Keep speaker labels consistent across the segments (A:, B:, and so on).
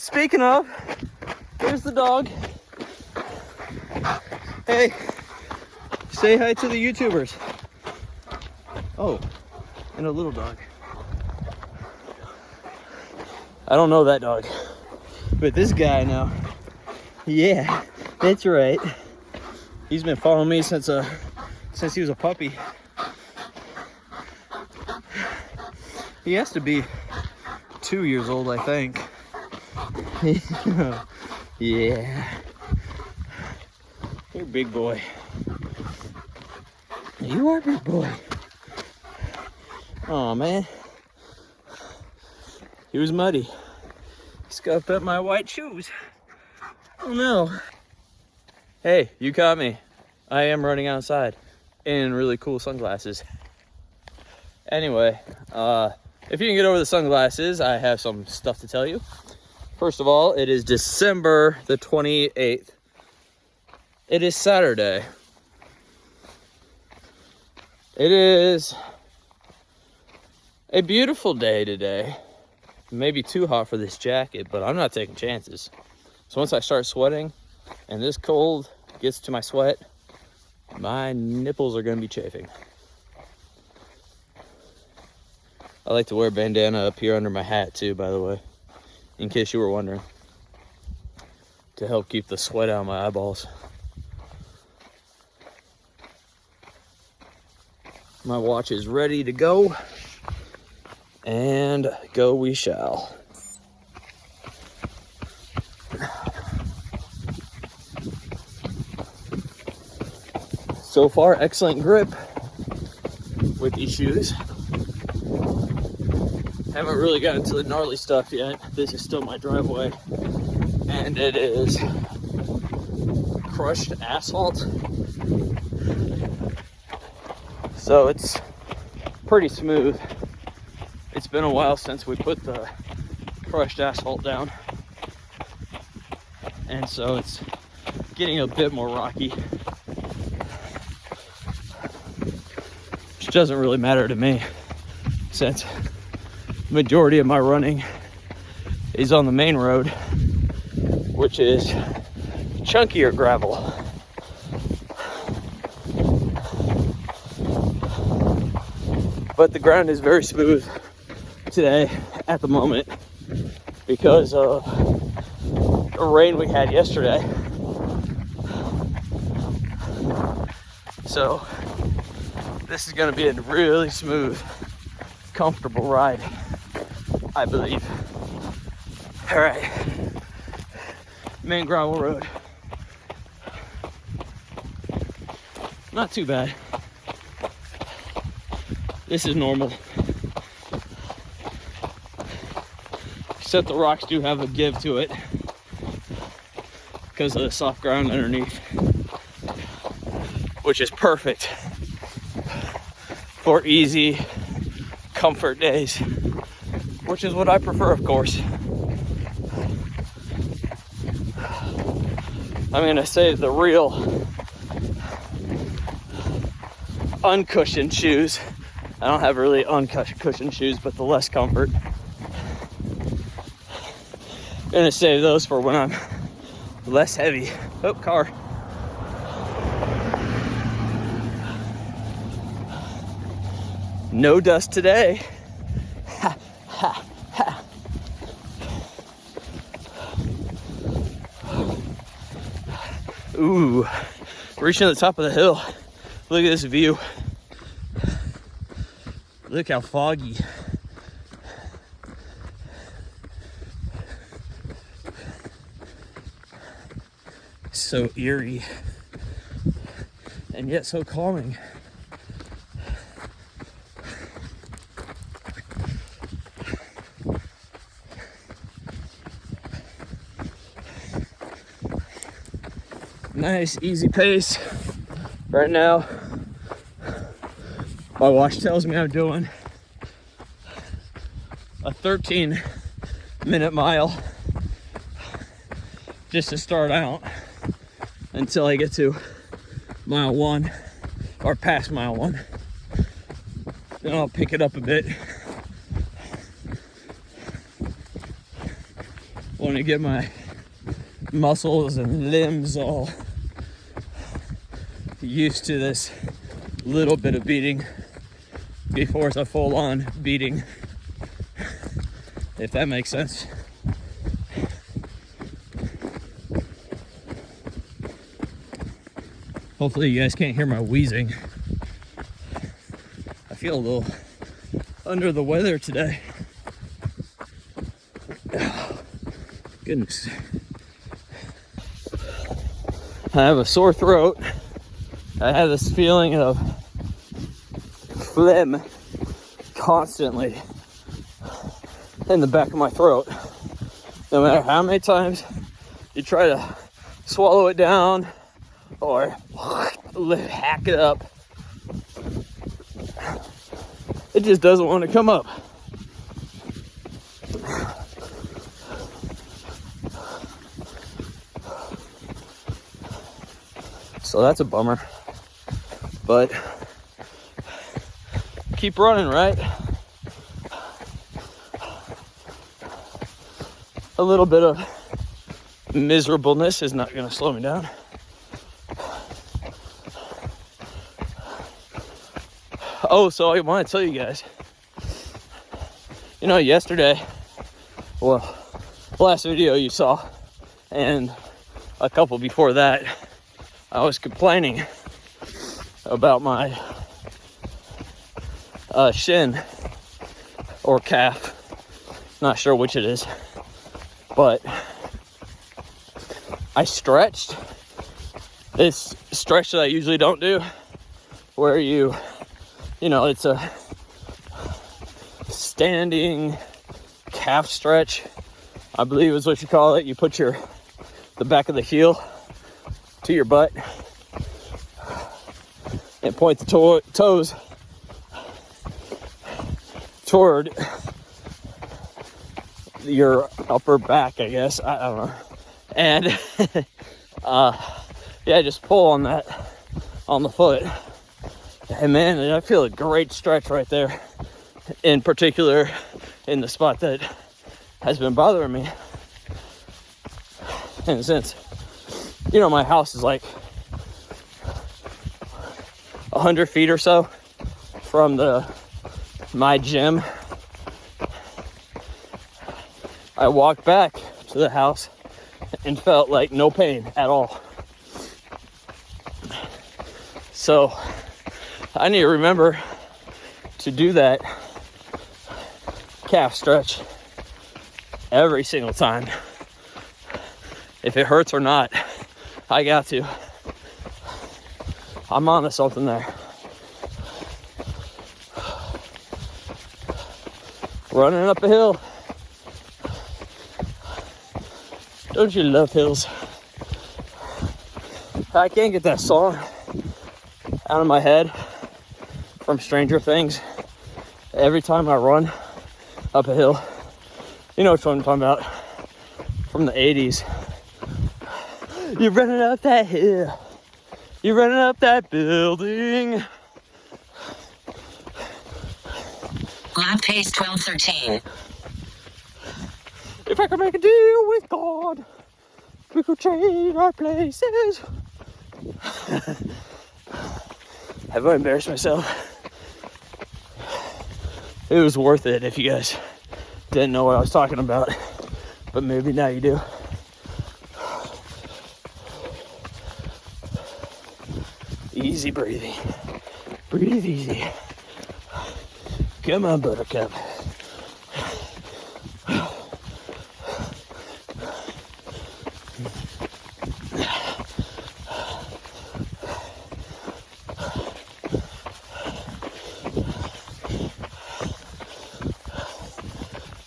A: Speaking of, here's the dog. Hey, say hi to the YouTubers. Oh, and a little dog. I don't know that dog, but this guy now. Yeah, that's right. He's been following me since he was a puppy. He has to be 2 years old, I think. Yeah. You're a big boy. You are a big boy. Oh man. He was muddy. Scuffed up my white shoes. Oh no. Hey, you caught me. I am running outside in really cool sunglasses. Anyway, if you can get over the sunglasses, I have some stuff to tell you. First of all, it is December the 28th. It is Saturday. It is a beautiful day today. Maybe too hot for this jacket, but I'm not taking chances. So once I start sweating and this cold gets to my sweat, my nipples are going to be chafing. I like to wear a bandana up here under my hat too, by the way, in case you were wondering, to help keep the sweat out of my eyeballs. My watch is ready to go, and go we shall. So far, excellent grip with these shoes. Haven't really gotten to the gnarly stuff yet. This is still my driveway, and it is crushed asphalt. So it's pretty smooth. It's been a while since we put the crushed asphalt down, and so it's getting a bit more rocky, which doesn't really matter to me since the majority of my running is on the main road, which is chunkier gravel. But the ground is very smooth today at the moment because of the rain we had yesterday. So this is going to be a really smooth, comfortable ride, I believe. All right, main gravel road. Not too bad. This is normal. Except the rocks do have a give to it because of the soft ground underneath, which is perfect for easy comfort days, which is what I prefer, of course. I'm gonna save the real uncushioned shoes. I don't have really uncushioned shoes, but the less comfort. Gonna save those for when I'm less heavy. Oh, car. No dust today. Ha, ha, ha. Ooh, reaching the top of the hill. Look at this view. Look how foggy. So eerie and yet so calming. Nice, easy pace. Right now, my watch tells me I'm doing a 13-minute mile just to start out until I get to mile 1 or past mile 1. Then I'll pick it up a bit. want to get my muscles and limbs all used to this little bit of beating before it's a full-on beating, if that makes sense. Hopefully you guys can't hear my wheezing. I feel a little under the weather today. Oh, goodness. I have a sore throat. I have this feeling of phlegm constantly in the back of my throat. No matter how many times you try to swallow it down or hack it up, it just doesn't want to come up. So that's a bummer. But keep running, right? A little bit of miserableness is not going to slow me down. Oh, so I want to tell you guys, yesterday, well, the last video you saw, and a couple before that, I was complaining about my shin or calf. Not sure which it is, but I stretched this stretch that I usually don't do, where it's a standing calf stretch, I believe is what you call it. You put the back of the heel to your butt and point the toes toward your upper back, I guess. I don't know. And just pull on that on the foot. And man, I feel a great stretch right there, in particular in the spot that has been bothering me. And since my house is like 100 feet or so from my gym, I walked back to the house and felt like no pain at all. So I need to remember to do that calf stretch every single time. If it hurts or not, I got to. I'm on to something there. Running up a hill. Don't you love hills? I can't get that song out of my head from Stranger Things. Every time I run up a hill, you know which one I'm talking about, from the 80s. You're running up that hill, you're running up that building.
B: Lap pace 12:13.
A: If I could make a deal with God, we could trade our places. Have I embarrassed myself? It was worth it if you guys didn't know what I was talking about, but maybe now you do. Easy breathing. Breathe easy. Come on, buttercup.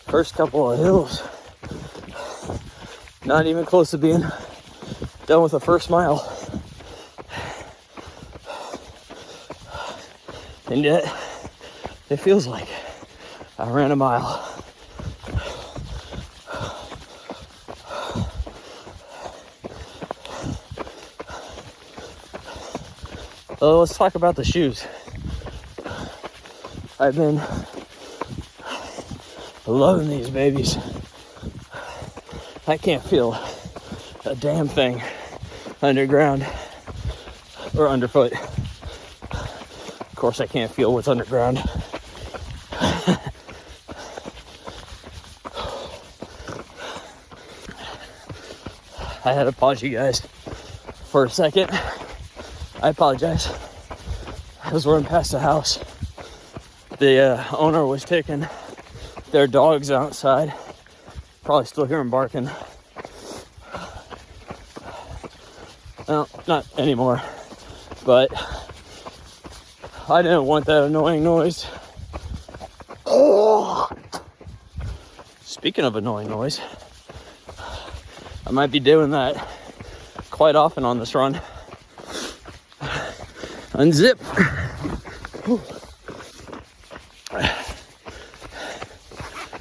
A: First couple of hills, not even close to being done with the first mile. And yet, it feels like I ran a mile. Well, let's talk about the shoes. I've been loving these babies. I can't feel a damn thing underground or underfoot. Of course, I can't feel what's underground. I had to pause you guys for a second. I apologize. I was running past the house. The owner was taking their dogs outside. Probably still hear them barking. Well, not anymore. But I didn't want that annoying noise. Oh! Speaking of annoying noise, I might be doing that quite often on this run. Unzip. Whew.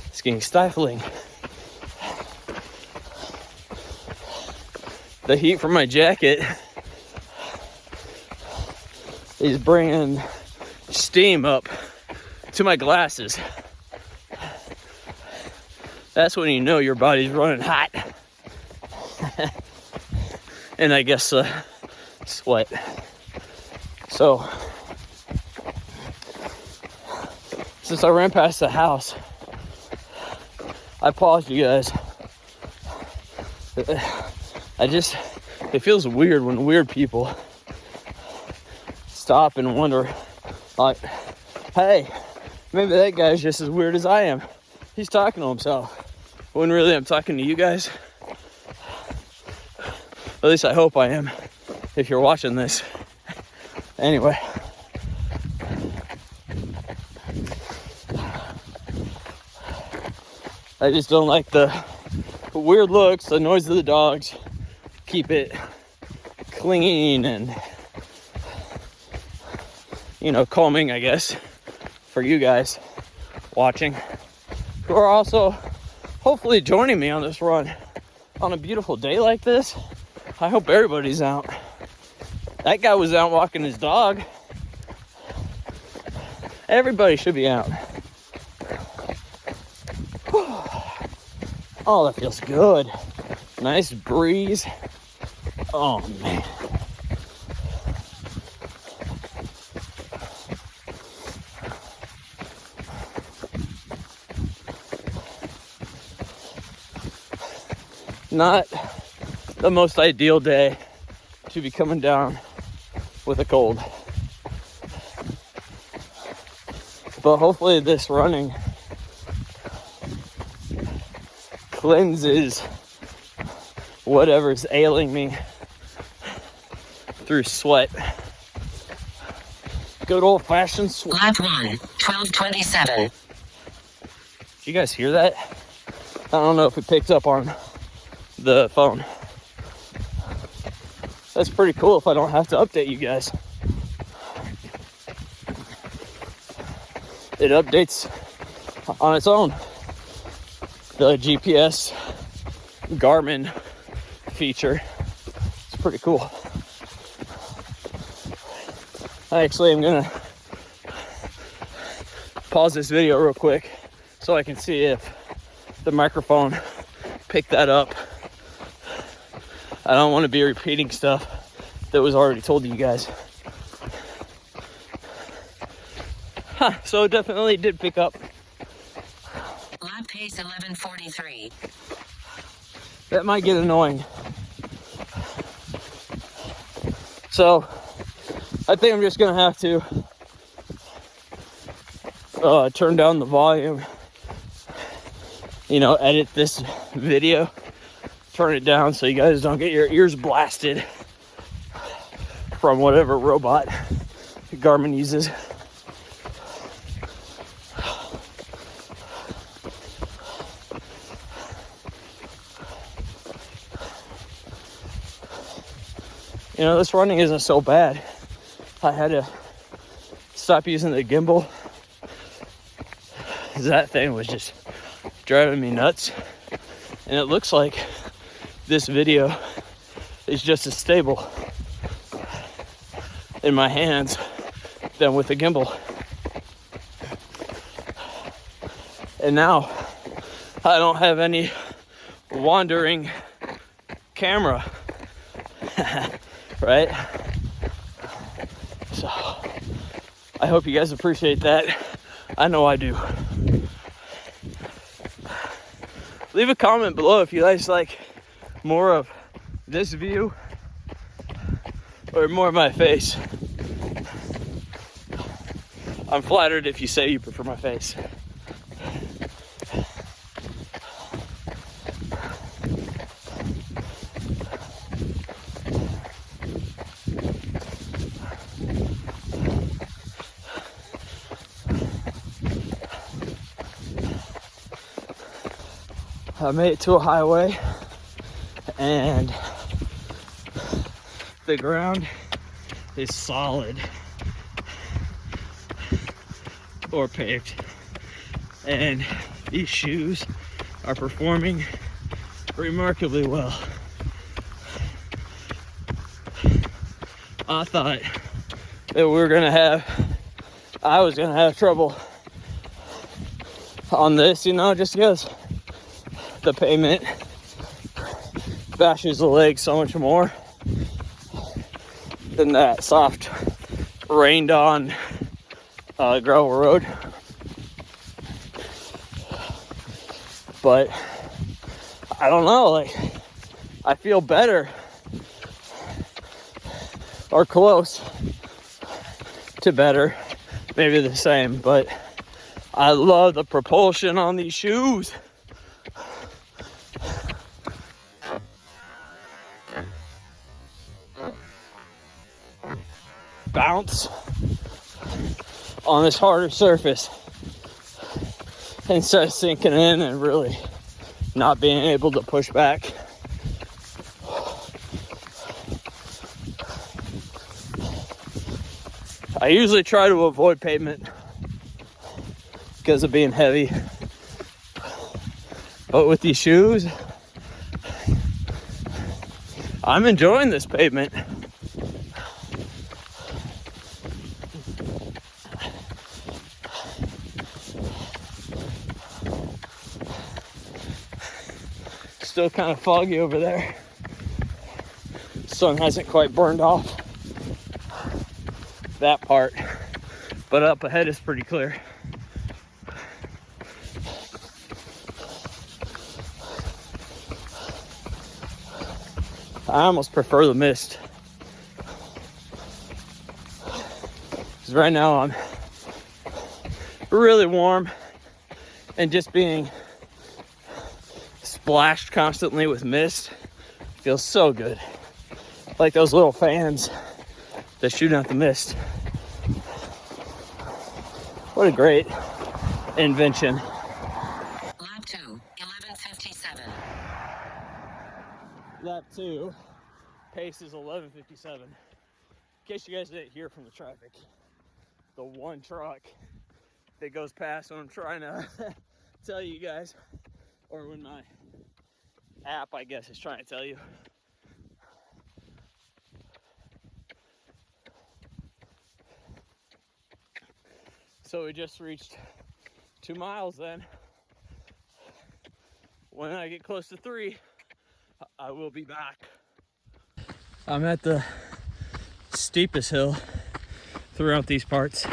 A: It's getting stifling. The heat from my jacket is bringing steam up to my glasses. That's when you know your body's running hot. And I guess sweat. So, since I ran past the house, I paused you guys. It feels weird when weird people stop and wonder, like, hey, maybe that guy's just as weird as I am. He's talking to himself. When really I'm talking to you guys. At least I hope I am, if you're watching this. Anyway. I just don't like the weird looks, the noise of the dogs. Keep it clean and, you know, calming, I guess, for you guys watching, who are also hopefully joining me on this run on a beautiful day like this. I hope everybody's out. That guy was out walking his dog. Everybody should be out. Oh, that feels good. Nice breeze. Oh, man. Not the most ideal day to be coming down with a cold. But hopefully this running cleanses whatever's ailing me through sweat. Good old-fashioned sweat.
B: Lap 1, 12:27.
A: Did you guys hear that? I don't know if it picked up on the phone. That's pretty cool if I don't have to update you guys. It updates on its own. The GPS Garmin feature. It's pretty cool. I actually am gonna pause this video real quick so I can see if the microphone picked that up. I don't want to be repeating stuff that was already told to you guys. So it definitely did pick up.
B: Lap pace 11:43.
A: That might get annoying. So I think I'm just gonna have to turn down the volume, you know, edit this video, turn it down so you guys don't get your ears blasted from whatever robot Garmin uses. You know, this running isn't so bad. I had to stop using the gimbal. That thing was just driving me nuts. And it looks like this video is just as stable in my hands than with the gimbal. And now I don't have any wandering camera. Right? So I hope you guys appreciate that. I know I do. Leave a comment below if you guys like more of this view or more of my face. I'm flattered if you say you prefer my face. I made it to a highway and the ground is solid or paved, and these shoes are performing remarkably well. I thought that I was gonna have trouble on this, you know, just because the pavement bashes the leg so much more than that soft rained on gravel road. But I don't know, like, I feel better or close to better, maybe the same, but I love the propulsion on these shoes. Bounce on this harder surface and start sinking in and really not being able to push back. I usually try to avoid pavement because of being heavy, but with these shoes, I'm enjoying this pavement. Still kind of foggy over there. Sun hasn't quite burned off that part, but up ahead is pretty clear. I almost prefer the mist, because right now I'm really warm and just being splashed constantly with mist feels so good. Like those little fans that shoot out the mist. What a great invention.
B: Lap 2, 11:57.
A: Lap 2, pace is 11:57. In case you guys didn't hear from the traffic, the one truck that goes past when I'm trying to tell you guys, or when my app, I guess, is trying to tell you. So we just reached 2 miles then. When I get close to 3, I will be back. I'm at the steepest hill throughout these parts.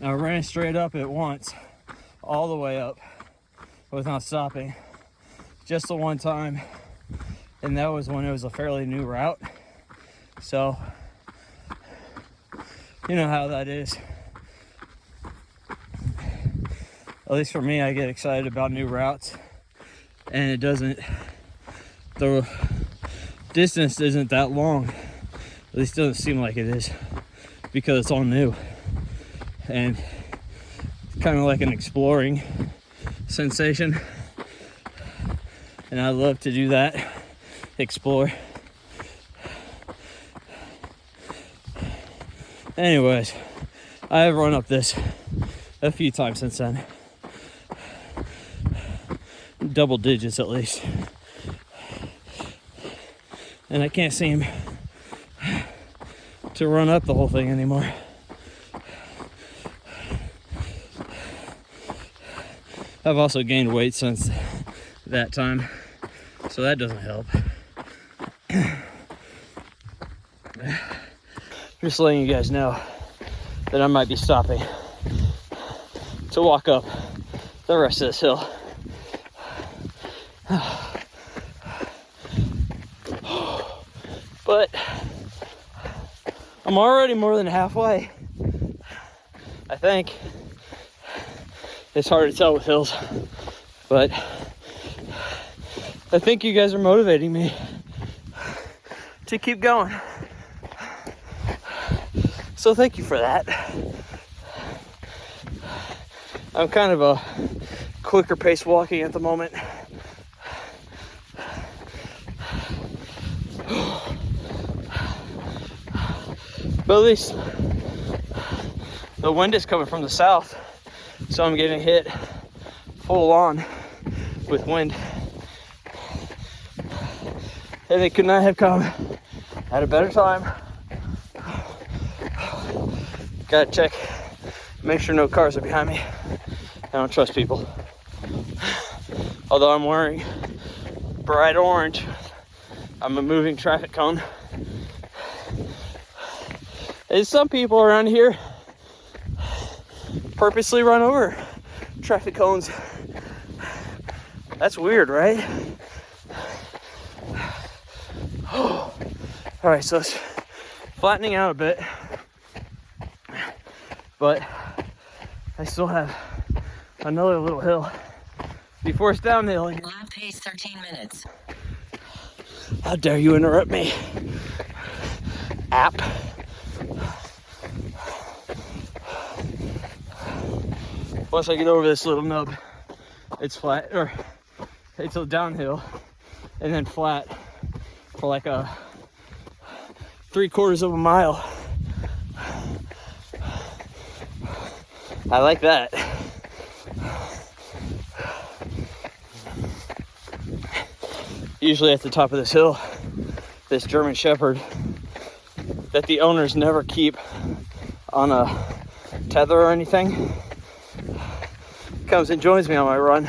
A: I ran straight up it once, all the way up, without stopping. Just the one time, and that was when it was a fairly new route. So, you know how that is. At least for me, I get excited about new routes, and the distance isn't that long. At least it doesn't seem like it is, because it's all new. And kind of like an exploring sensation. And I love to do that, explore. Anyways, I have run up this a few times since then. Double digits at least. And I can't seem to run up the whole thing anymore. I've also gained weight since that time, so that doesn't help. Just letting you guys know that I might be stopping to walk up the rest of this hill. But I'm already more than halfway, I think. It's hard to tell with hills, but I think you guys are motivating me to keep going. So thank you for that. I'm kind of a quicker pace walking at the moment. But at least the wind is coming from the south, so I'm getting hit full on with wind. And it could not have come at a better time. Gotta check, make sure no cars are behind me. I don't trust people. Although I'm wearing bright orange, I'm a moving traffic cone. And some people around here purposely run over traffic cones. That's weird, right? All right, so it's flattening out a bit, but I still have another little hill before it's downhill.
B: Lap pace 13 minutes.
A: How dare you interrupt me, app? Once I get over this little nub, it's flat, or it's a downhill and then flat for like a 3/4 of a mile. I like that. Usually at the top of this hill, this German Shepherd that the owners never keep on a tether or anything comes and joins me on my run,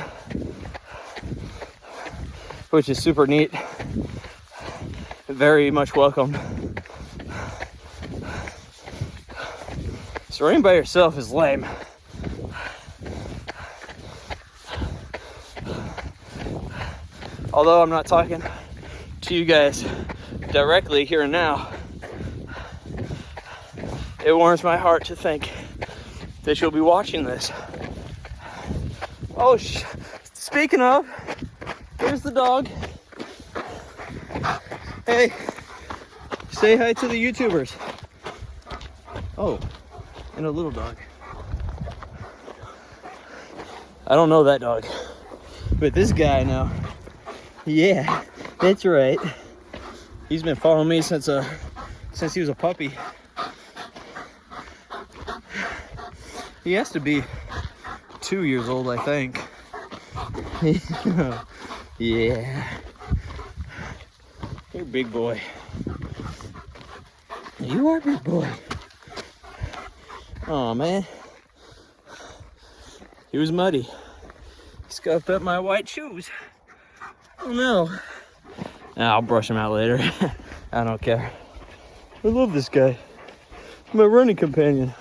A: which is super neat. Very much welcome. So running by yourself is lame. Although I'm not talking to you guys directly here and now, it warms my heart to think that you'll be watching this. Oh, speaking of, here's the dog. Hey, say hi to the YouTubers. Oh, and a little dog. I don't know that dog, but this guy now. Yeah, that's right. He's been following me since he was a puppy. He has to be 2 years old, I think. Yeah. You're a big boy. You are a big boy. Oh man. He was muddy. Scuffed up my white shoes. Oh no. I'll brush him out later. I don't care. I love this guy. My running companion.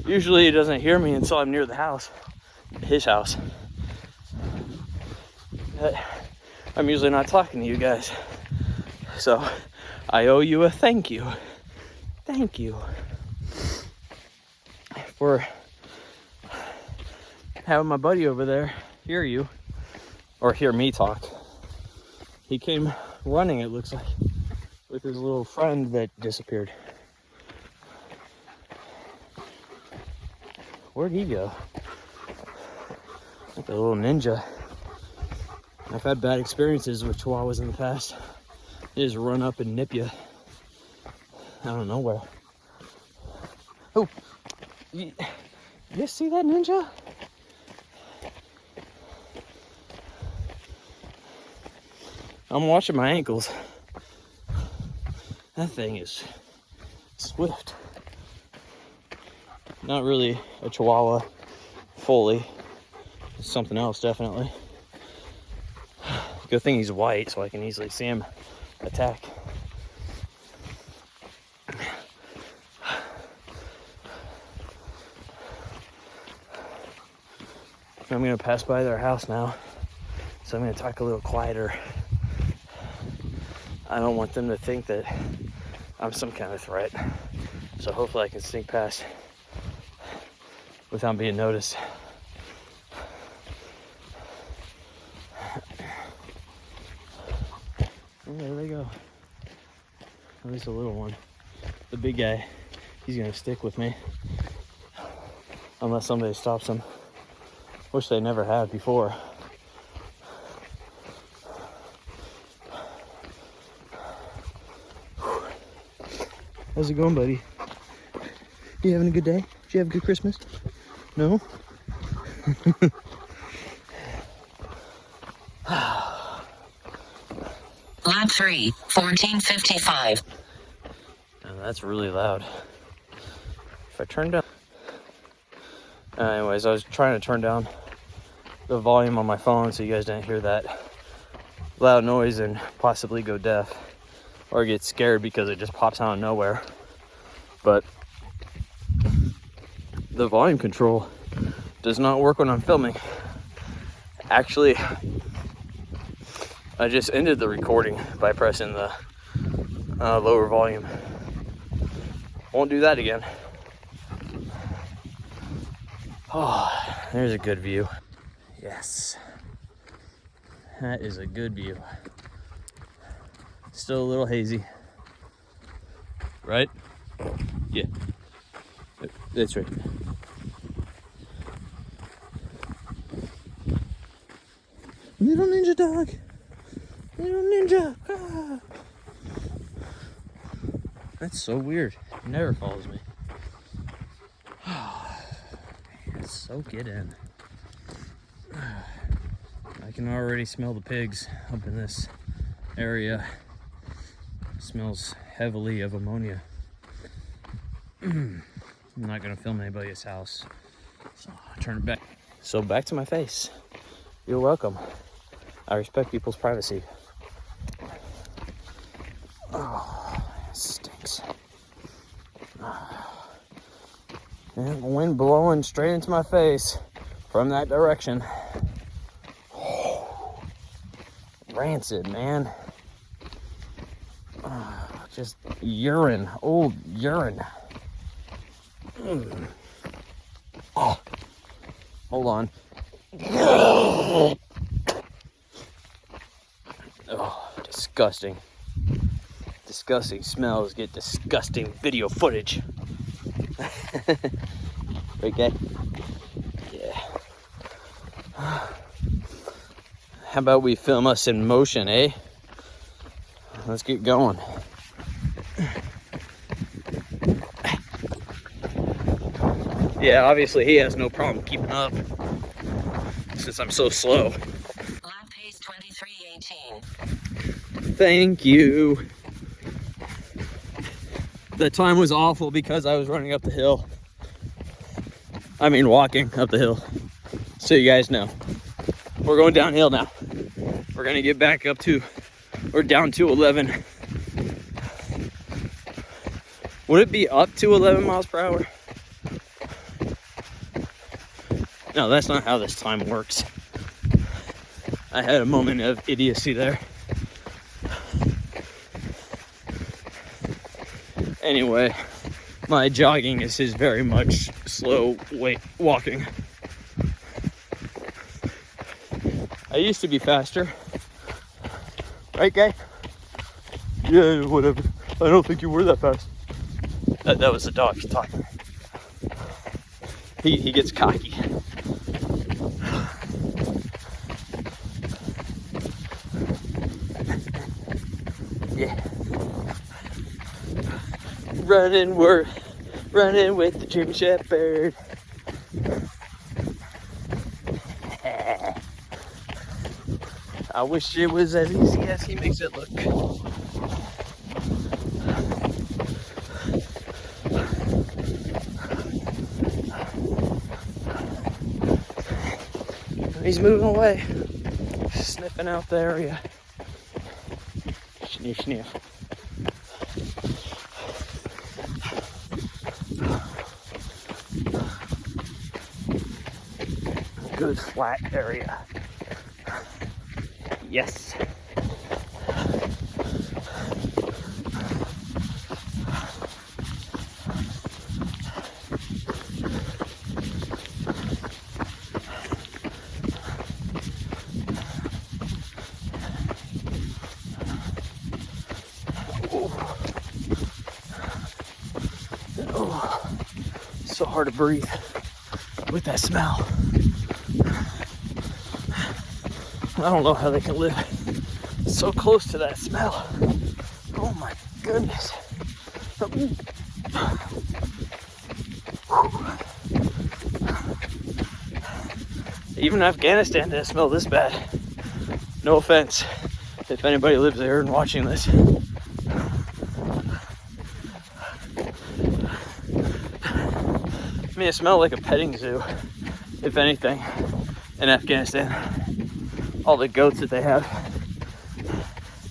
A: Usually he doesn't hear me until I'm near the house. His house. But I'm usually not talking to you guys. So I owe you a thank you. Thank you for having my buddy over there hear you, or hear me talk. He came running, it looks like, with his little friend that disappeared. Where'd he go? Like a little ninja. I've had bad experiences with chihuahuas in the past. They just run up and nip you out of nowhere. Oh, you see that ninja? I'm watching my ankles. That thing is swift. Not really a chihuahua fully. It's something else, definitely. Good thing he's white, so I can easily see him attack. I'm gonna pass by their house now, so I'm gonna talk a little quieter. I don't want them to think that I'm some kind of threat, so hopefully I can sneak past without being noticed. Oh, there they go. At least a little one. The big guy, he's gonna stick with me unless somebody stops him. Wish they never have before. How's it going, buddy? You having a good day? Did you have a good Christmas? No?
B: Lap 3, 14:55.
A: Oh, that's really loud. If I turn down... anyways, I was trying to turn down the volume on my phone so you guys didn't hear that loud noise and possibly go deaf or get scared because it just pops out of nowhere. But the volume control does not work when I'm filming. Actually, I just ended the recording by pressing the lower volume. Won't do that again. Oh, there's a good view. Yes. That is a good view. Still a little hazy. Right? Yeah. That's right. Little ninja dog. Little ninja. Ah. That's so weird. He never follows me. Soak it in. I can already smell the pigs up in this area. It smells heavily of ammonia. I'm not gonna film anybody's house, so I'll turn it back. So back to my face. You're welcome. I respect people's privacy. Oh, it stinks. And the wind blowing straight into my face from that direction. Oh, rancid, man. Just urine, old urine. Oh, hold on. Oh, disgusting. Disgusting smells get disgusting video footage. Right, guy? Yeah. How about we film us in motion, eh? Let's get going. Yeah, obviously he has no problem keeping up since I'm so slow.
B: Lap pace 23:18.
A: Thank you. The time was awful because I was running up the hill. I mean, walking up the hill. So you guys know. We're going downhill now. We're gonna get back up to, or down to 11. Would it be up to 11 miles per hour? No, that's not how this time works. I had a moment of idiocy there. Anyway, my jogging is very much slow walking. I used to be faster. Right, guy? Yeah, whatever. I don't think you were that fast. That was the dog talking. He gets cocky. Yeah. Running with the German Shepherd. I wish it was as easy as he makes it look. He's moving away, sniffing out the area. Sniff, sniff. Good flat area. Yes. Oh, so hard to breathe with that smell. I don't know how they can live so close to that smell. Oh my goodness. Even Afghanistan didn't smell this bad. No offense if anybody lives there and watching this. I mean, it smelled like a petting zoo, if anything, in Afghanistan. All the goats that they have,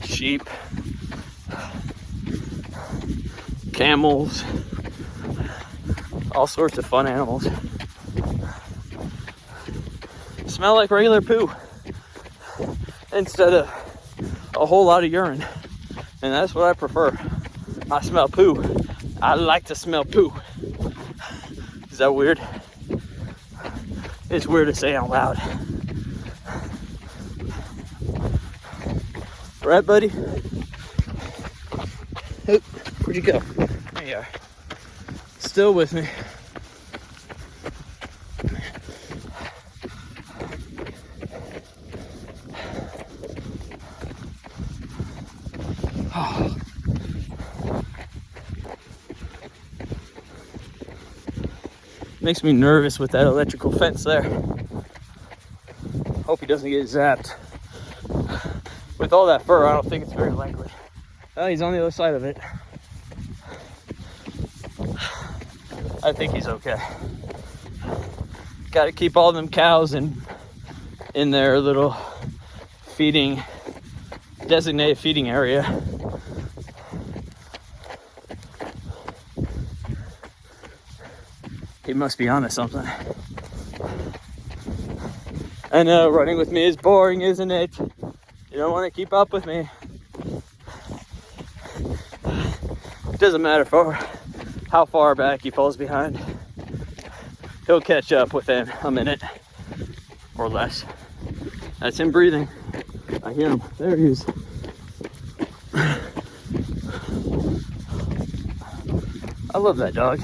A: sheep, camels, all sorts of fun animals. Smell like regular poo instead of a whole lot of urine. And that's what I prefer. I smell poo. I like to smell poo. Is that weird? It's weird to say out loud. Right, buddy? Oop, where'd you go? There you are. Still with me. Oh. Makes me nervous with that electrical fence there. Hope he doesn't get zapped. With all that fur, I don't think it's very likely. Oh, he's on the other side of it. I think he's okay. Got to keep all them cows in their little designated feeding area. He must be onto something. I know, running with me is boring, isn't it? You don't want to keep up with me. It doesn't matter how far back he falls behind. He'll catch up within a minute or less. That's him breathing. I hear him. There he is. I love that dog.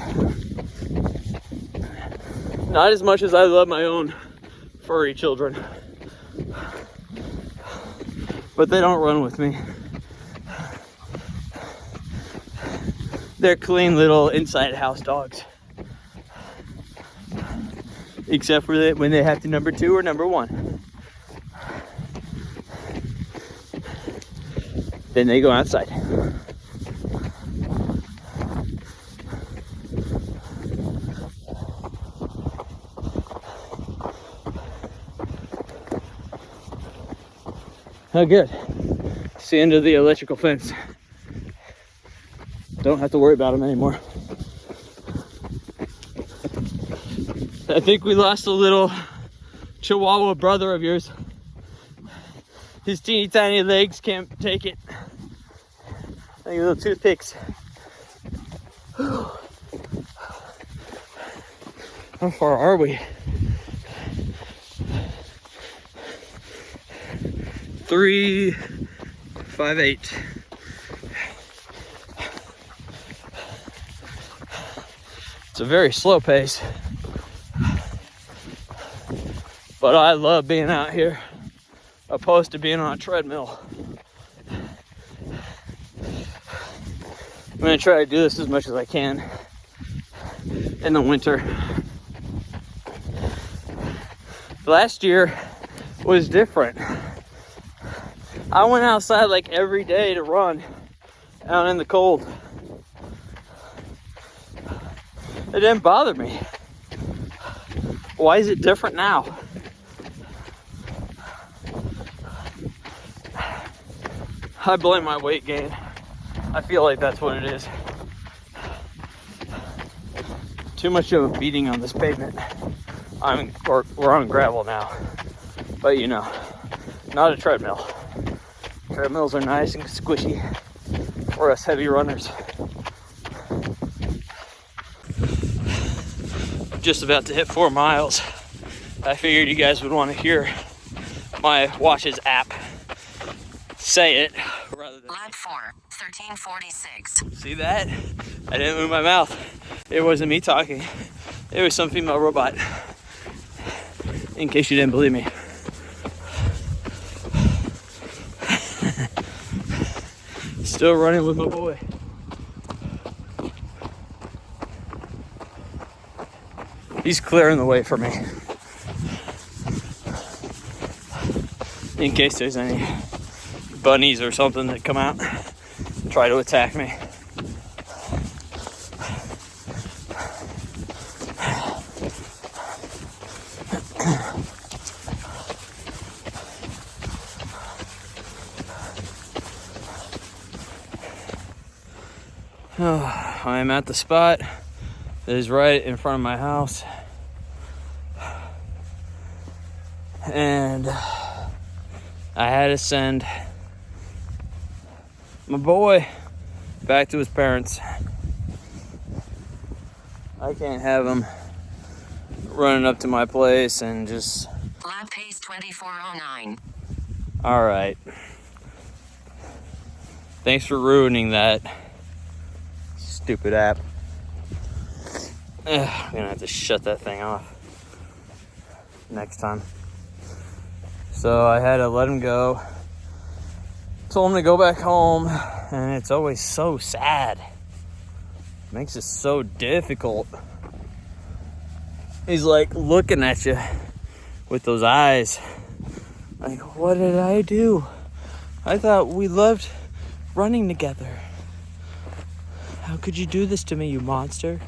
A: Not as much as I love my own furry children. But they don't run with me. They're clean little inside house dogs. Except for when they have to number 2 or number 1. Then they go outside. Oh, good. It's the end of the electrical fence. Don't have to worry about them anymore. I think we lost a little Chihuahua brother of yours. His teeny tiny legs can't take it. Like little toothpicks. How far are we? 358. It's a very slow pace, but I love being out here opposed to being on a treadmill. I'm gonna try to do this as much as I can in the winter. Last year was different. I went outside like every day to run out in the cold. It didn't bother me. Why is it different now? I blame my weight gain. I feel like that's what it is. Too much of a beating on this pavement. We're on gravel now, but you know, not a treadmill. Treadmills are nice and squishy for us heavy runners. Just about to hit 4 miles. I figured you guys would want to hear my watch's app say it rather than
B: Lap 4, 1346.
A: see that? I didn't move my mouth. It wasn't me talking. It was some female robot. In case you didn't believe me. Still running with my boy. He's clearing the way for me. In case there's any bunnies or something that come out and try to attack me. I am at the spot that is right in front of my house, and I had to send my boy back to his parents. I can't have him running up to my place and just...
B: Lap pace 2409.
A: All right. Thanks for ruining that stupid app. I'm gonna have to shut that thing off next time. So I had to let him go. Told him to go back home, and it's always so sad. Makes it so difficult. He's like looking at you with those eyes. Like, what did I do? I thought we loved running together. How could you do this to me, you monster?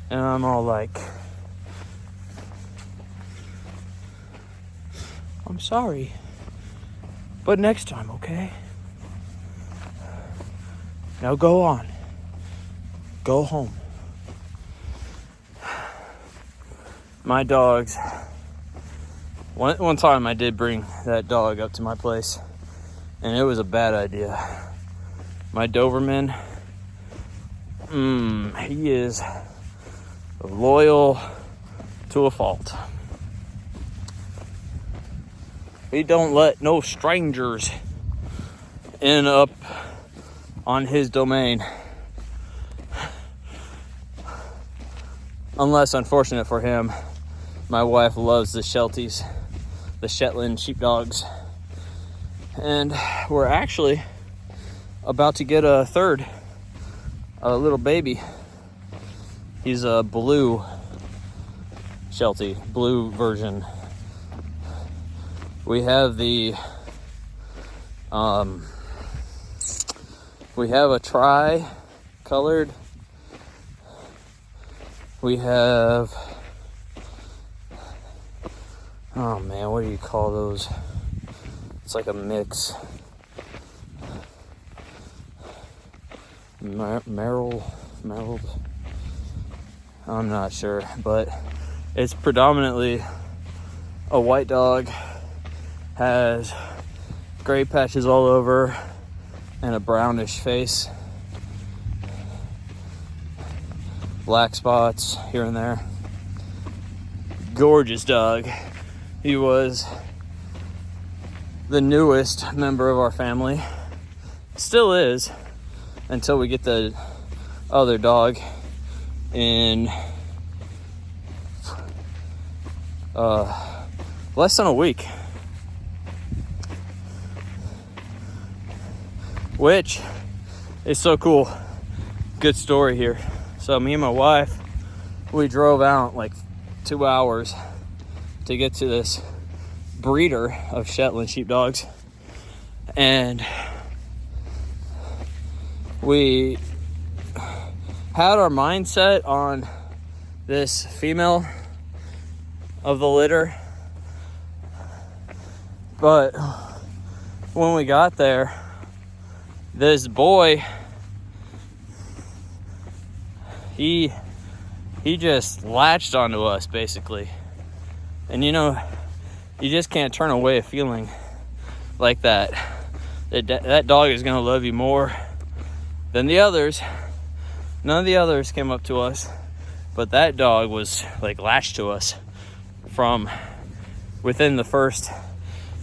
A: And I'm all like, I'm sorry. But next time, okay? Now go on. Go home. My dogs. One time I did bring that dog up to my place, and it was a bad idea. My Doberman, he is loyal to a fault. He don't let no strangers in up on his domain. Unless, unfortunate for him, my wife loves the Shelties, the Shetland sheepdogs. And we're actually about to get a third, a little baby. He's a blue Sheltie, blue version. We have we have a tri-colored. We have, oh man, what do you call those? It's like a mix. Merrill, I'm not sure, but it's predominantly a white dog, has gray patches all over, and a brownish face. Black spots here and there. Gorgeous dog. He was the newest member of our family. Still is, until we get the other dog in less than a week. Which is so cool. Good story here. So me and my wife, we drove out like 2 hours to get to this breeder of Shetland sheepdogs. And we had our mindset on this female of the litter. But when we got there, this boy, he just latched onto us basically. And you know, you just can't turn away a feeling like that. That dog is gonna love you more than the others. None of the others came up to us, but that dog was like latched to us from within the first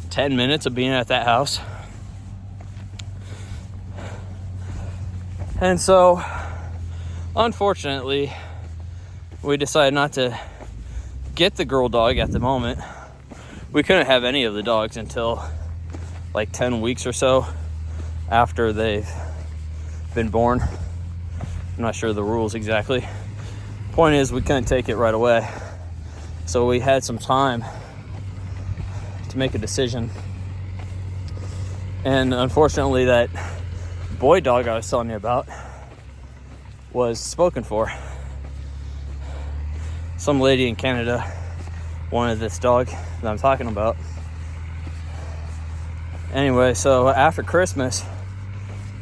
A: 10 minutes of being at that house. And so, unfortunately, we decided not to get the girl dog at the moment. We couldn't have any of the dogs until like 10 weeks or so after they've been born. I'm not sure the rules exactly. Point is, we couldn't take it right away. So we had some time to make a decision. And unfortunately, that boy dog I was telling you about was spoken for. Some lady in Canada wanted this dog that I'm talking about. Anyway, so after Christmas,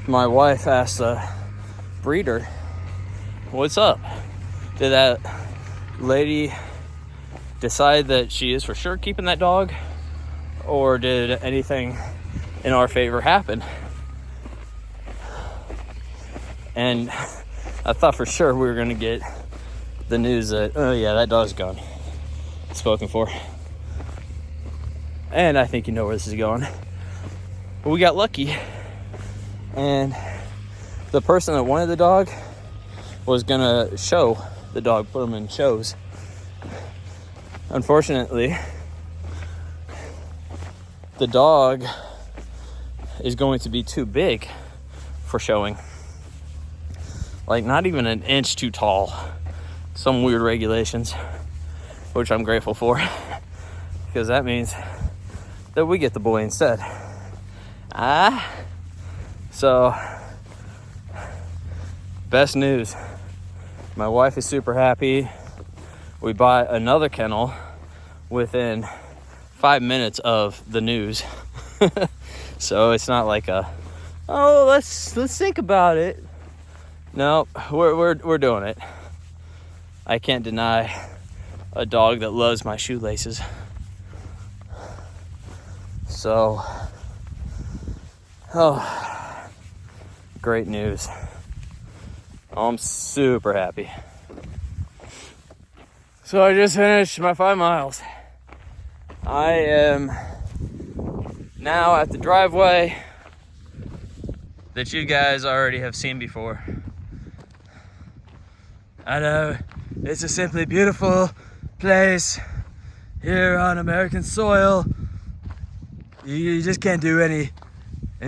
A: my wife asked the breeder, "What's up? Did that lady decide that she is for sure keeping that dog? Or did anything in our favor happen?" And I thought for sure we were going to get the news that, oh yeah, that dog's gone. Spoken for. And I think you know where this is going. But we got lucky. And the person that wanted the dog was going to show the dog, put him in shows. Unfortunately, the dog is going to be too big for showing. Like not even an inch too tall. Some weird regulations, which I'm grateful for, because that means that we get the boy instead. So best news. My wife is super happy. We bought another kennel within 5 minutes of the news. So it's not like let's think about it. No, we're doing it. I can't deny a dog that loves my shoelaces. So, great news. I'm super happy. So I just finished my 5 miles. I am now at the driveway that you guys already have seen before. I know it's a simply beautiful place here on American soil. You just can't do any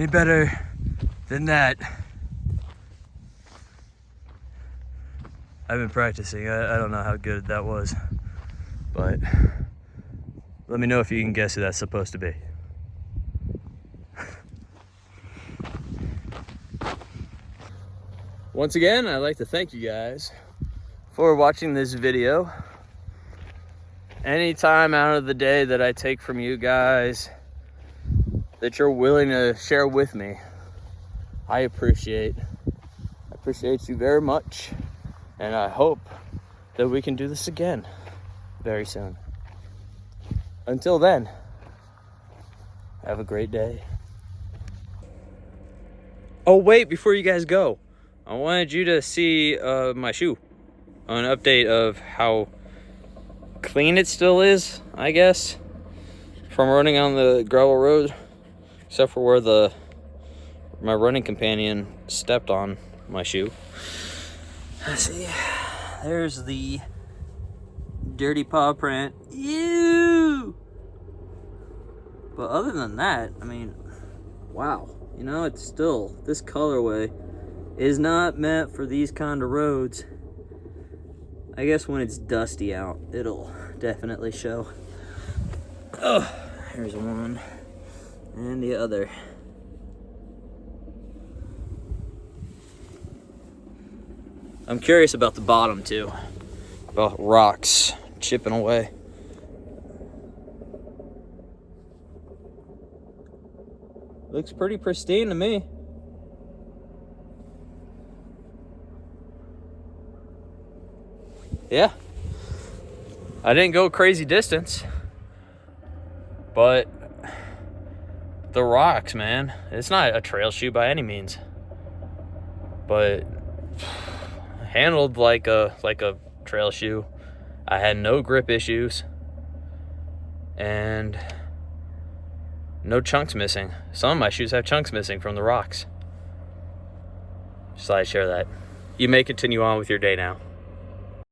A: better than that. I've been practicing. I don't know how good that was, but let me know if you can guess who that's supposed to be. Once again, I'd like to thank you guys for watching this video. Any time out of the day that I take from you guys that you're willing to share with me, I appreciate you very much, and I hope that we can do this again very soon. Until then, have a great day. Oh wait, before you guys go, I wanted you to see my shoe. An update of how clean it still is, I guess, from running on the gravel road, except for where my running companion stepped on my shoe. Let's see, there's the dirty paw print. Ew! But other than that, I mean, wow, you know, it's still, this colorway is not meant for these kind of roads. I guess when it's dusty out, it'll definitely show. Oh, here's one and the other. I'm curious about the bottom too, about rocks chipping away. Looks pretty pristine to me. Yeah. I didn't go crazy distance, but the rocks, man, it's not a trail shoe by any means, but handled like a trail shoe. I had no grip issues and no chunks missing. Some of my shoes have chunks missing from the rocks. Just thought I'd share that. You may continue on with your day now.